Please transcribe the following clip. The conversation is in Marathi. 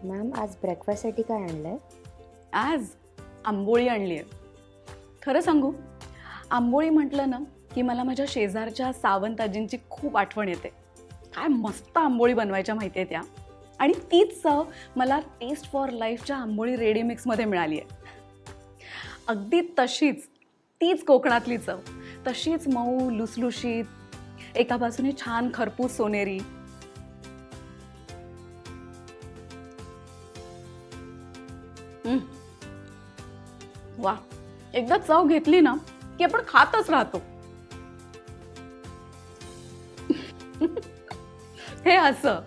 मॅम आज ब्रेकफास्टसाठी काय आणलंय? आज आंबोळी आणली आहे. खरं सांगू, आंबोळी म्हटलं ना की मला माझ्या शेजारच्या सावंत आजींची खूप आठवण येते. काय मस्त आंबोळी बनवायच्या माहिती आहे त्या. आणि तीच चव मला टेस्ट फॉर लाईफच्या आंबोळी रेडी मिक्समध्ये मिळाली आहे. अगदी तशीच, तीच कोकणातली चव, तशीच मऊ लुसलुशीत, एका बाजूने छान खरपूस सोनेरी. वा, एकदा चव घेतली ना की आपण खातच राहतो. हे असं